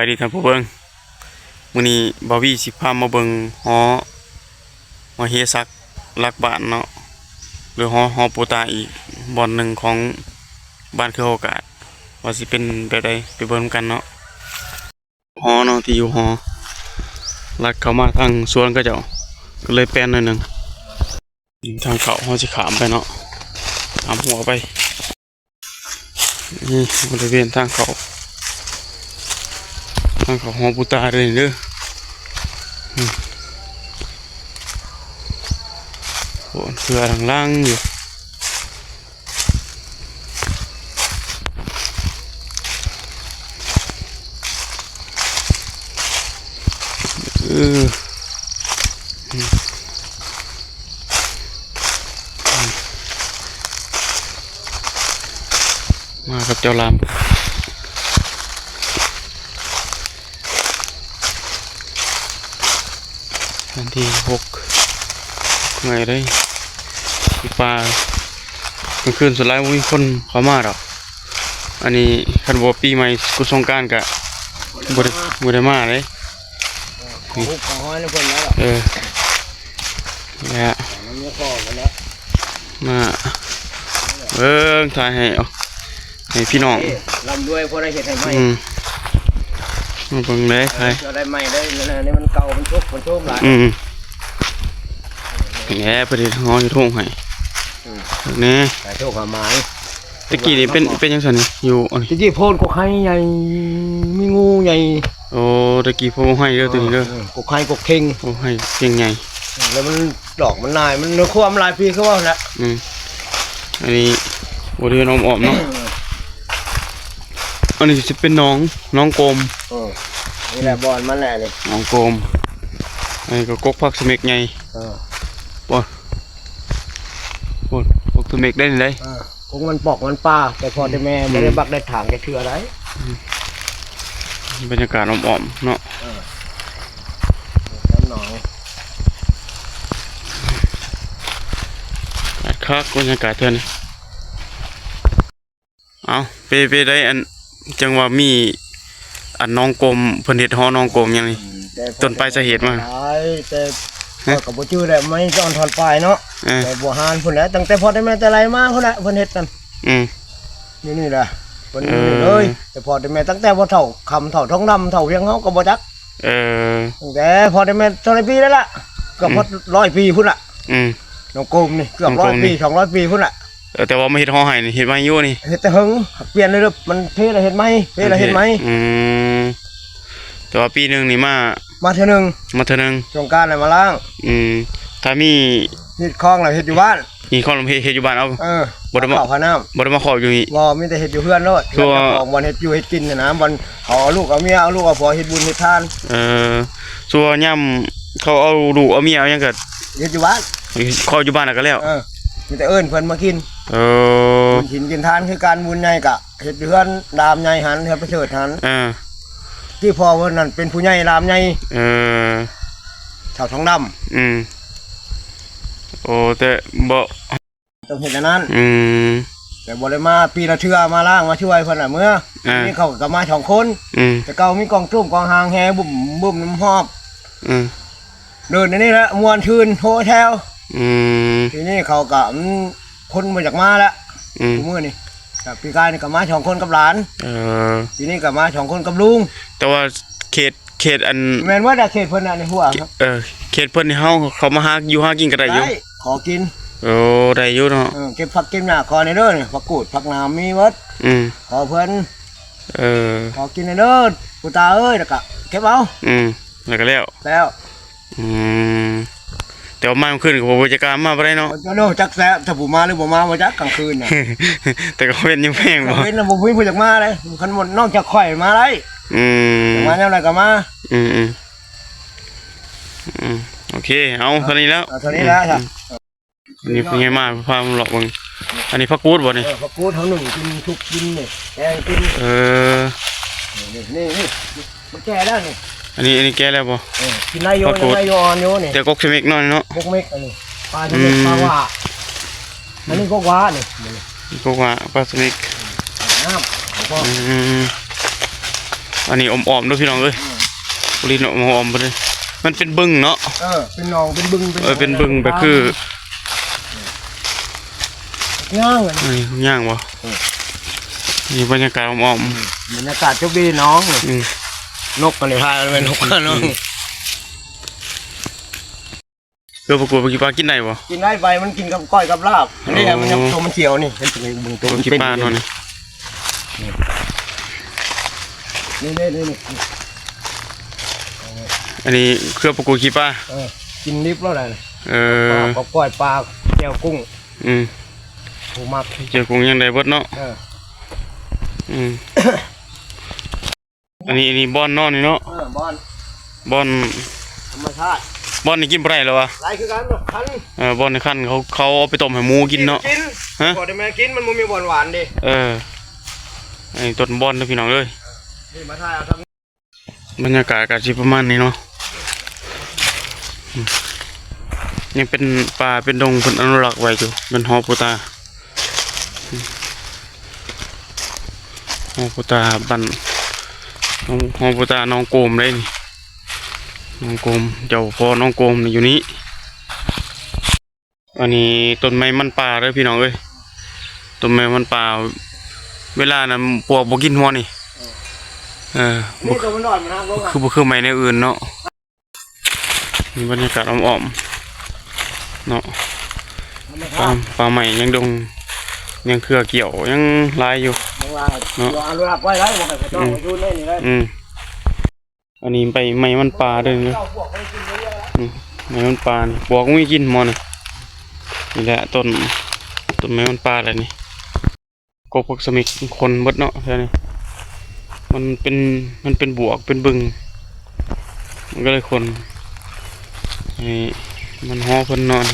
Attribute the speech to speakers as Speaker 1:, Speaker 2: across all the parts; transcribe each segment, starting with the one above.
Speaker 1: ดีท่านผู้เบิ่งมื้อนี้บ่าววี่สิพามาเบิ่งหอเฮซักลักบ้านเนาะหรือหอปูตาอีกบ่อนหนึ่งของบ้านคือโอกาสว่าสิเป็นแบบใดไปเบิ่งกันเนาะหอเนาะที่อยู่หอลักเข้ามาทางสวนก็เจ้าก็เลยแปลนหน่อยนึงทางเขาเฮาสิขามไปเนาะขามหัวไปนี่บริเวณทางเขาหอปูตาเลยเด้อโหเสือทางล่างอยู่มากับเจ้าลามวันที่6ไงได้ปลากลางคืนสุดท้ายมีคนเข้ามาหรอกอันนี้คันบ่ปีใหม่กุศลกรานต์กะบ่ได้มาเลย
Speaker 2: ของห้อยแล้วเพิ่นแล้ว
Speaker 1: แล้ว
Speaker 2: มันมีข้อกันแล้ว
Speaker 1: มาถ่ายให้พี่น้อง
Speaker 2: ลำด้วยพอได้เห็ดให้ไหม
Speaker 1: มาเบิ่งเลยใคร
Speaker 2: จะได้ไหมได้นี่มันเก่ามันชุบหลาย
Speaker 1: แง่พอดีงออยู่ทุ่งให้นี่
Speaker 2: แต่โชคหาไม้
Speaker 1: ตะกี้นี่เป็นยังไงนี่อยู่
Speaker 2: ตะกี้โพนกกไข่ใหญ่มีงูใหญ่
Speaker 1: โอ้ตะกี้โพนให้เด้อตัวนี้เด้
Speaker 2: อกกไข่กกเข่ง
Speaker 1: โอ้ให้เข่งใหญ่
Speaker 2: แล้วมันดอกมันนายมันเนื้อความลายปีเขาว่าแหละ
Speaker 1: อันนี้บริเวณอ้อมๆเนาะอันนี้จะเป็นน้องโกม
Speaker 2: นี่แหละบอลมันแหละเลย
Speaker 1: น้องโกมอันนี้ก็กกผักสมิกไงบอลกกสมิกได้ไหน
Speaker 2: กกมันปอกมันปลาแต่พอได้แม่ไม่ได้บักได้ถางได้เถื่ออะไร
Speaker 1: บรรยากาศอ้อมๆเนาะ
Speaker 2: น้อง
Speaker 1: คักบรรยากาศเท่านี้เอาไปได้อันจังว่ามีอันน้องกลมเพิ่นเฮ็ดหอน้องกลมยังนี่ต้นปลายสาเหตุมา
Speaker 2: แต่กับบ่ชื่อแหละไม่ย้อนถอนปลายเนาะแต่บัวหานพุ่นแหละตั้งแต่พอได้แม่แต่ไรมาพุ่นแหละเพิ่นเฮ็ดนั่นนี่แหละเพิ่นเลยแต่พอได้แม่ตั้งแต่บ่เฒ่าคำเฒ่าท้องดำเฒ่าเพียงเฮาก็บ่จักตั้งแต่พอได้แม่เท่าไรปีแล้วล่ะเกือบ100 ปีพุ่นล่ะน้องกลมนี่เกือบ100 ปี200 ปีพุ่นล่ะ
Speaker 1: แต่ว่าไม่เห็ดหอไห้เห็ดไม้ยู่นี่
Speaker 2: เห็ดแต่หึงเปลี่ยนเลยมันเท่ละเห็ดไหม
Speaker 1: แต่ว่าปีหนึ่งนี่มา
Speaker 2: เท่านึงสงกรานต์อะไรมาล้าง
Speaker 1: ถ้ามี
Speaker 2: เห็ดคลองอะไรเห็ดอยู่บ้าน
Speaker 1: มีคลองเห็ดอยู่บ้านเอา
Speaker 2: บดมาขอพาน้
Speaker 1: ำบดมาขออยู่นี่
Speaker 2: บ่มีแต่เห็ดอยู่เพื่อนโลด
Speaker 1: ตัว
Speaker 2: ของวันเห็ดอยู่เห็ดกินนะวันเอาลูกเอาเมียเอาลูกเอาผัวเห็ดบุญเห็ดทาน
Speaker 1: ส่วนย่ำเขาเอาลูกเอาเมียเอายังเกิด
Speaker 2: เห็ดอยู่บ้าน
Speaker 1: ขออยู่บ้านก็แล้ว
Speaker 2: มีแต่เอิญเพิ่นมากินกินทานคือการบุญใหญ่กะเห็ดเดือนรามใหญ่หันเห็ดประเสริฐหันที่พอวันนั้นเป็นผู้ใหญ่รามใหญ่ชาวท้องด
Speaker 1: ำโอ้แต่บ่
Speaker 2: ต้องเห็นนั้นแต่บ่ได้มาปีละเทื่อมาล่างมาช่วยเพิ่นน่ะเมื่อนี่เขาก็มา2 คนแต่เก่ามีกองจุ่มกองหางแฮบุ่มน้ำหอบเดินนี่แหละมวนชื่นโฮเทลทีนี้เขาก็คนมาจากมาแล้วมือนี่ปีกายนี่ก็มา2 คนกับหลานทีนี้ก็มา2 คนกับลุง
Speaker 1: แต่ว่าเขตอัน
Speaker 2: แม่นว่าเขตเพิ่นน่ะในหัวครับ
Speaker 1: เขตเพิ่นนี่เขามาหาอยู่หากินก็ได้อยู่
Speaker 2: ขอกิน
Speaker 1: ได้อยู่เนาะ
Speaker 2: เก็บผักเก็บหญ้าขอในเด้อนี่ผักกูดผักหนามมีหมดขอเพิ่นขอกินในเด้อปู่ตาเอ้ยแล้วก็เก็บเอา
Speaker 1: แล้วก็แล้วแต่ว่ามาขึ้นกับผู้จัดการมาบ่ได้เนาะ
Speaker 2: จักแซ่ถ้าผู้มาหรือบ่มาบ่จักกลางคืนน่ะ
Speaker 1: แต่ก็เป็นยังแพงบ่
Speaker 2: เป็นบ่มีผู้จักมาเลยคันหมดนอกจากข่อยมาได้มาแนวไหนก็มา
Speaker 1: โอเคเอาเท่านี้แล้ว
Speaker 2: ครับ
Speaker 1: นี่เป็นไงมาพามาหลอกมึงอันนี้ผักกูดบ่นี่
Speaker 2: ผักกูดทั้งหนึ่งกินทุกกินนี่แกงกินนี่มันแก่แล้วนี่
Speaker 1: อันนี้แก่แล้วบ่
Speaker 2: กินได้โยนโยนี่
Speaker 1: แต่กกเมกน้อยเนาะ
Speaker 2: กกเมกอันนี้ปลาเมกปลาว่าอันนี้กกว่านี่
Speaker 1: กกว่าปลาสมิก อันนี้อมๆด้วยพี่น้องเอ้ยบุรีอมๆไปเลยมันเป็นบึงเนาะ
Speaker 2: เป็นหนองเป็นบึง
Speaker 1: เป็นบึงแบบคื
Speaker 2: อย่างเลย
Speaker 1: นี่ย่างวะนี่บรรยากาศอม
Speaker 2: บรรยากาศโชคดีน้องนกกันเลยพายเป็นนกกันน้อง
Speaker 1: ประกวดปลากินได้บ่
Speaker 2: กินได้ไปมันกินกับก้อยกับลาบนี่มันยังตัวมันเขียวนี่เป็นตัวมัน
Speaker 1: เป็นปลาเนาะ
Speaker 2: นี่
Speaker 1: อันนี้เครื่องประกวดขี้ปลา
Speaker 2: กินลิฟต์แล้วอะไรปลาก้อยปลาแก้วกุ้งผูมัก
Speaker 1: แก้วกุ้งยังได้เบิดเนาะอันนี้บอนเนาะนี่เนาะบอน
Speaker 2: ธรรมชาติ
Speaker 1: บอนนี่กินไรหรอวะ
Speaker 2: ไรคือกันคัน
Speaker 1: บอนในคันเขาเอาไปต้มให้หมูกินเนาะ
Speaker 2: ฮะก่อนได้แม่กินมันมีบอนหวานดิ
Speaker 1: ไอ้ต้นบอนนะพี่น้องเลย
Speaker 2: นี่มาถ่ายเอาท
Speaker 1: ำบรรยากาศกาศประมาณนี้เนาะยังเป็นป่าเป็นดงเป็นอนุรักษ์ไว้อยู่เป็นฮอปูตาฮอปูตาบันฮอปูตาน้องโกมเลยนี่น้องโกมเจ้าพ่อน้องโกมอยู่นี้อันนี้ต้นไม้มันป่าเลยพี่น้องเอ้ยต้นไม้มันป่าเวลานั้นปวกบกินหัวนี่
Speaker 2: นี่ตัวมันนอนมันนั่งลง
Speaker 1: คือไม้ในอื่นเนาะมีบรรยากาศอ่อมๆเนาะป่าใหม่ยังดงยังเครือเกี่ยวยังลายอยู่
Speaker 2: เนาะอนุรักษ์ไว้ได้บอกให้ต้องไปดูเล่นนี่เลย
Speaker 1: อันนี้ไปไม้มันป่าด้วยนะไม้มันป่านี่ปวกไม่กินมอนี่แหละต้นไม้มันป่าอะไรนี่กบพวกสมิกคนบดเนาะใช่ไหมมันเป็นบวกเป็นบึงมันก็เลยคนนี่มันห่อเพิ่นนอน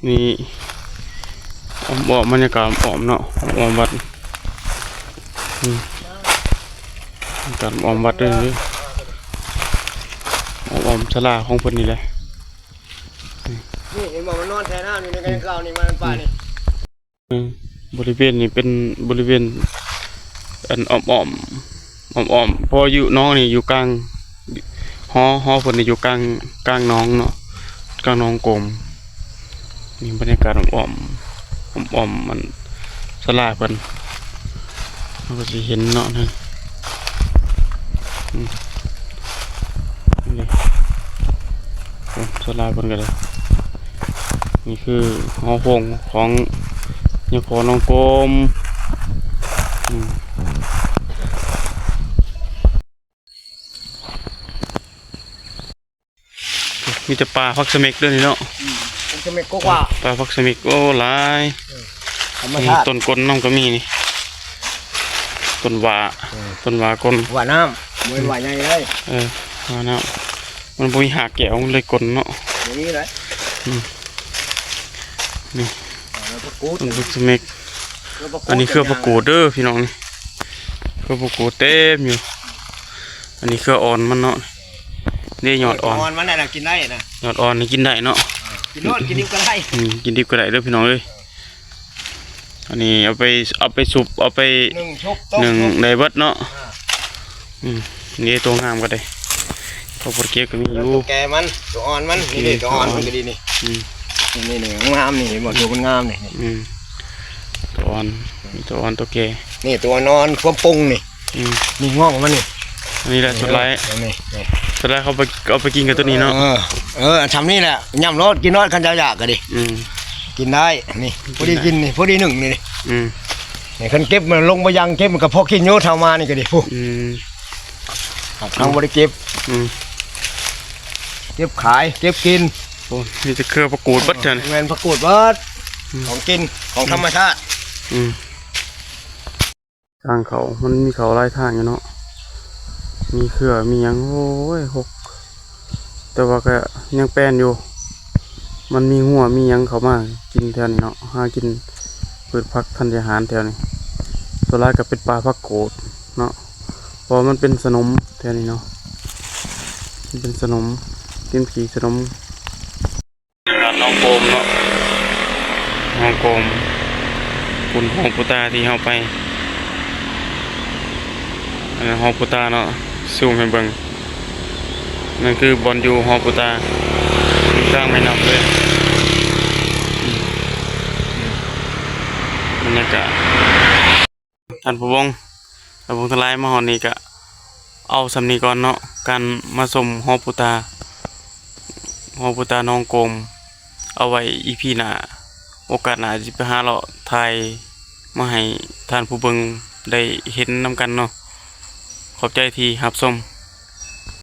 Speaker 1: นี่บรรยากาศอมเนาะอมวัดการอมวัดด้วยนี่อมชลาของเพิ่นนี่แหละ
Speaker 2: นี่เห็นบอกมันนอนแทนน้ำอยู่ในกันเก่านี่มันป่านี่
Speaker 1: บริเวณนี้เป็นบริเวณอันอ่อมพออยู่น้องนี่อยู่กลางหอฝนนี่อยู่กลางน้องเนาะกลางน้องกลมนี่บรรยากาศอ่อมมันสลายเพิ่นเราก็จะเห็นเนาะนี่สลายเพิ่นกันเลยนี่คือหอพงของยาพอน้องกลมมีแต่ปลาพักสมิกด้วยนี่เนาะ
Speaker 2: สมิกก็ว่า
Speaker 1: ปลาพักสมิกโอ้หลายต้นกลน้องก็มีนี่ต้นว่ากล
Speaker 2: ว่าน้ำมวยว่าใหญ่เลย
Speaker 1: ว่าน้ำมันมีหาแก้วเลยกลเนาะ
Speaker 2: อย่างนี้เลย
Speaker 1: นี่ต้นพักสมิกอันนี้เครือประกูดเด้อพี่น้องนี่เครือประกูดเต็มอยู่อันนี้เครืออ่อนมันเนาะนี่ยอดอ่อน
Speaker 2: มันน่ะกินได้นะ
Speaker 1: ยอดอ่อนนี่กินได้เนาะ
Speaker 2: กินดิบก็ได้
Speaker 1: กินดิบก็ได้เด้อพี่น้องเลยอันนี้เอาไปสุบเอาไปหนึ่งในเบิดเนาะนี่ตัวงามก็ได้พอปลดเกล็ดก็มีอยู่
Speaker 2: ตัวแกมันตัวอ่อนมันนี่ตัวอ่อนมันก็ดีนี่นี่งามนี่หมดตัวมันงามนี่
Speaker 1: ตัวอ่อนตัวแก่
Speaker 2: นี่ตัวนอนควบปรุงนี่งอกมันนี่
Speaker 1: นี่แหละสุดท้ายสุดท้ายเขาไปกินกับตัวนี้เนาะ
Speaker 2: ทำนี่แหละย่ำรสกินรสขันจะอยากกันดิกินได้นี่พอดีกินนี่พอดีหนึ่งนี่นี่ขันเก็บมันลงไปยังเก็บมันกับพอกินโยธามานี่ก็ดิพวกทำบริเก็บขายเก็บกิน
Speaker 1: โอ้นี่จะเครือประกูดบัดเถอะ
Speaker 2: เงินประกูดบัดของกินของธรรมชาติ
Speaker 1: ทางเขามันมีเขาไล่ทางอยู่เนาะมีเครือมียังโอ้ยหกแต่ว่าก็ยังแป้นอยู่มันมีหัวมียังเขามากินแถวนี้เนาะหากินพืชผักธัญญาหารแถวนี้ส่วนใหญ่ก็เป็นปลาผักโกดเนาะเพราะมันเป็นสนมแถวนี้เนาะมันเป็นสนมกินผีสนมน้องโกมเนาะน้องโกมคุณของปุตาที่เข้าไป อันนั้นฮอปูตาเนาะซูมให้เบิ่งนั่นคือบอลอยู่ฮอปูตาอยู่กลางแม่น้ำเลยบรรยากาศท่านผู้วงท่านผู้ทลายมาฮอดนี้ก็เอาสำนีก่อนเนาะการมาชมฮอปูตาน้องกลมเอาไว้อีพีหน้าโอกาสหน้าสิไปหาเลาะถ่ายมาให้ท่านผู้เบิ่งได้เห็นนำกันเนาะขอบใจที่รับชม